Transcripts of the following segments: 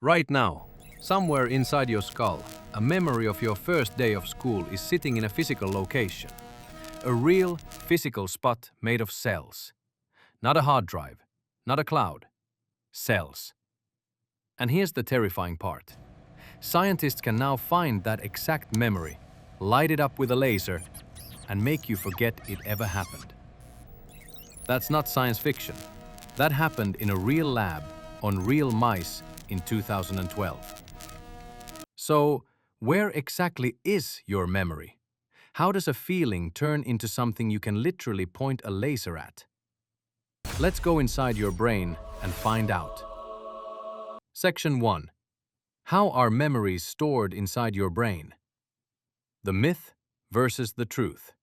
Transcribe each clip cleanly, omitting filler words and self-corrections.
Right now, somewhere inside your skull, a memory of your first day of school is sitting in a physical location. A real physical spot made of cells. Not a hard drive, not a cloud. Cells. And here's the terrifying part. Scientists can now find that exact memory, light it up with a laser, and make you forget it ever happened. That's not science fiction. That happened in a real lab on real mice in 2012. So, where exactly is your memory? How does a feeling turn into something you can literally point a laser at? Let's go inside your brain and find out. Section 1. How are memories stored inside your brain? The myth versus the truth.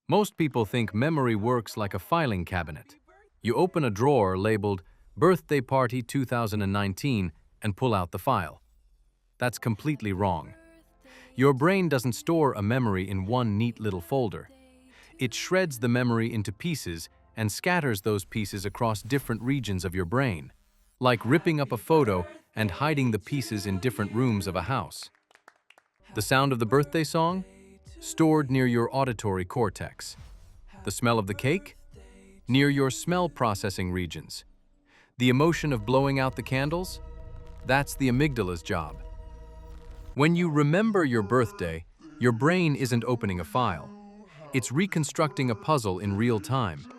Most people think memory works like a filing cabinet. You open a drawer labeled Birthday Party 2019 and pull out the file. That's completely wrong. Your brain doesn't store a memory in one neat little folder. It shreds the memory into pieces and scatters those pieces across different regions of your brain, like ripping up a photo and hiding the pieces in different rooms of a house. The sound of the birthday song? Stored near your auditory cortex. The smell of the cake? Near your smell processing regions. The emotion of blowing out the candles? That's the amygdala's job. When you remember your birthday, your brain isn't opening a file. It's reconstructing a puzzle in real time.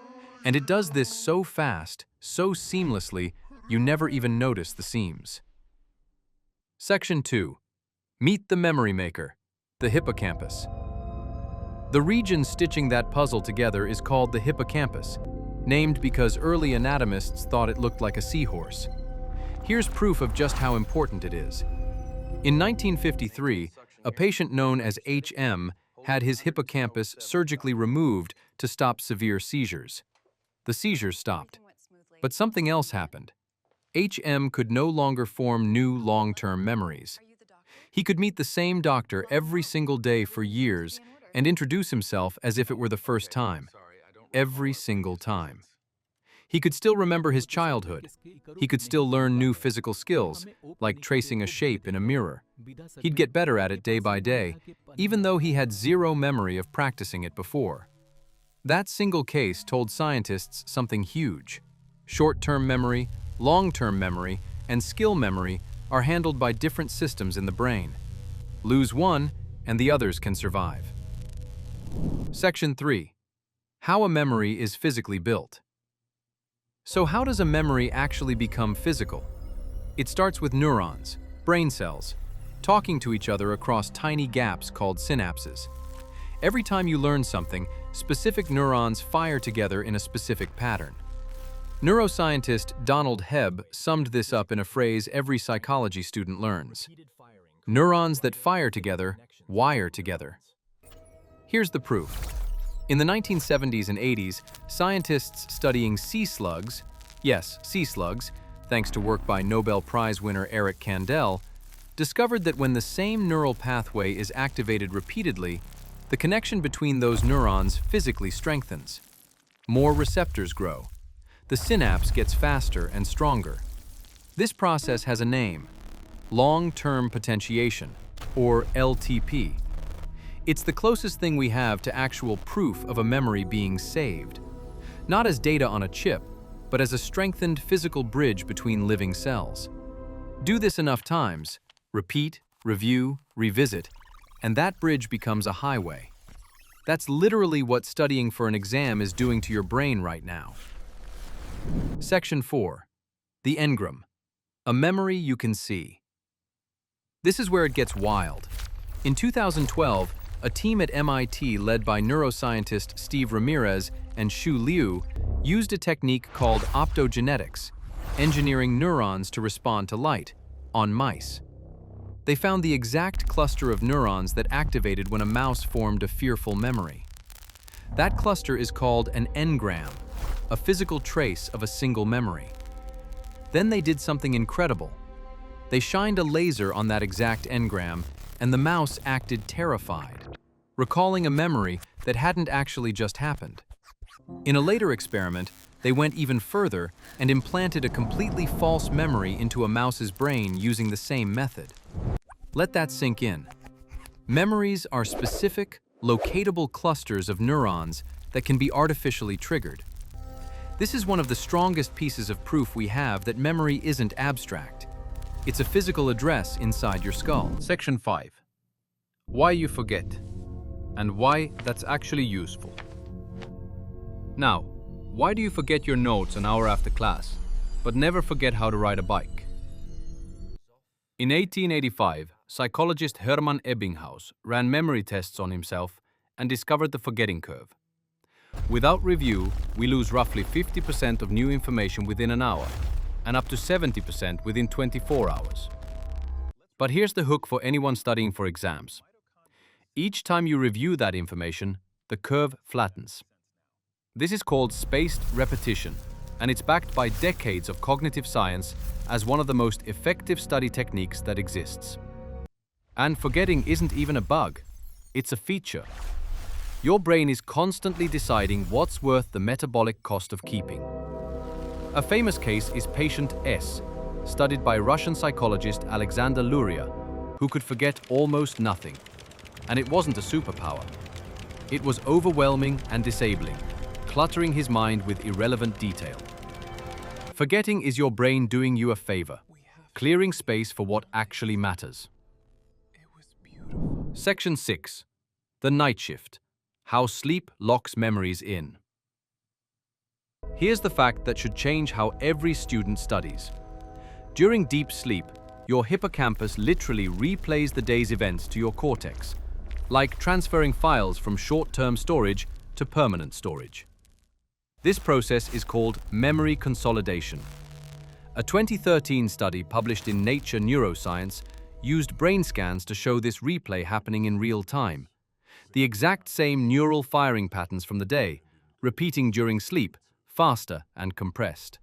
And it does this so fast, so seamlessly, you never even notice the seams. Section 2. Meet the memory maker, the hippocampus. The region stitching that puzzle together is called the hippocampus, named because early anatomists thought it looked like a seahorse. Here's proof of just how important it is. In 1953, a patient known as HM had his hippocampus surgically removed to stop severe seizures. The seizures stopped, but something else happened. HM could no longer form new long-term memories. He could meet the same doctor every single day for years and introduce himself as if it were the first time. Every single time. He could still remember his childhood. He could still learn new physical skills, like tracing a shape in a mirror. He'd get better at it day by day, even though he had zero memory of practicing it before. That single case told scientists something huge. Short-term memory, long-term memory, and skill memory are handled by different systems in the brain. Lose one, and the others can survive. Section 3. How a memory is physically built. So how does a memory actually become physical? It starts with neurons, brain cells, talking to each other across tiny gaps called synapses. Every time you learn something, specific neurons fire together in a specific pattern. Neuroscientist Donald Hebb summed this up in a phrase every psychology student learns. Neurons that fire together, wire together. Here's the proof. In the 1970s and 80s, scientists studying sea slugs, yes, sea slugs, thanks to work by Nobel Prize winner Eric Kandel, discovered that when the same neural pathway is activated repeatedly, the connection between those neurons physically strengthens. More receptors grow. The synapse gets faster and stronger. This process has a name, long-term potentiation, or LTP. It's the closest thing we have to actual proof of a memory being saved. Not as data on a chip, but as a strengthened physical bridge between living cells. Do this enough times, repeat, review, revisit, and that bridge becomes a highway. That's literally what studying for an exam is doing to your brain right now. Section 4. The engram. A memory you can see. This is where it gets wild. In 2012, a team at MIT led by neuroscientist Steve Ramirez and Xu Liu used a technique called optogenetics, engineering neurons to respond to light, on mice. They found the exact cluster of neurons that activated when a mouse formed a fearful memory. That cluster is called an engram, a physical trace of a single memory. Then they did something incredible. They shined a laser on that exact engram, and the mouse acted terrified, recalling a memory that hadn't actually just happened. In a later experiment, They went even further and implanted a completely false memory into a mouse's brain using the same method. Let that sink in. Memories are specific, locatable clusters of neurons that can be artificially triggered. This is one of the strongest pieces of proof we have that memory isn't abstract. It's a physical address inside your skull. Section 5. Why you forget, and why that's actually useful. Now, why do you forget your notes an hour after class, but never forget how to ride a bike? In 1885, psychologist Hermann Ebbinghaus ran memory tests on himself and discovered the forgetting curve. Without review, we lose roughly 50% of new information within an hour, and up to 70% within 24 hours. But here's the hook for anyone studying for exams. Each time you review that information, the curve flattens. This is called spaced repetition, and it's backed by decades of cognitive science as one of the most effective study techniques that exists. And forgetting isn't even a bug, it's a feature. Your brain is constantly deciding what's worth the metabolic cost of keeping. A famous case is patient S, studied by Russian psychologist Alexander Luria, who could forget almost nothing. And it wasn't a superpower. It was overwhelming and disabling, cluttering his mind with irrelevant detail. Forgetting is your brain doing you a favor, clearing space for what actually matters. Section 6. The night shift. How sleep locks memories in. Here's the fact that should change how every student studies. During deep sleep, your hippocampus literally replays the day's events to your cortex, like transferring files from short-term storage to permanent storage. This process is called memory consolidation. A 2013 study published in Nature Neuroscience used brain scans to show this replay happening in real time. The exact same neural firing patterns from the day, repeating during sleep, faster and compressed.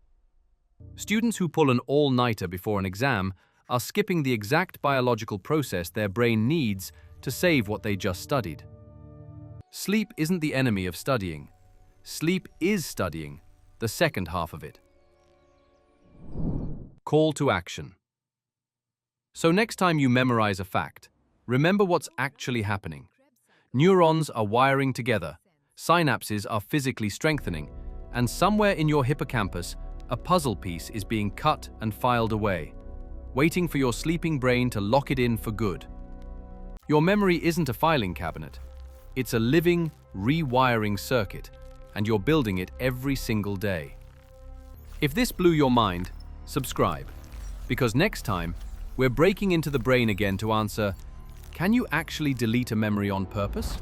Students who pull an all-nighter before an exam are skipping the exact biological process their brain needs to save what they just studied. Sleep isn't the enemy of studying. Sleep is studying, the second half of it. Call to action. So next time you memorize a fact, remember what's actually happening. Neurons are wiring together, synapses are physically strengthening, and somewhere in your hippocampus, a puzzle piece is being cut and filed away, waiting for your sleeping brain to lock it in for good. Your memory isn't a filing cabinet. It's a living, rewiring circuit, and you're building it every single day. If this blew your mind, subscribe, because next time, we're breaking into the brain again to answer, can you actually delete a memory on purpose?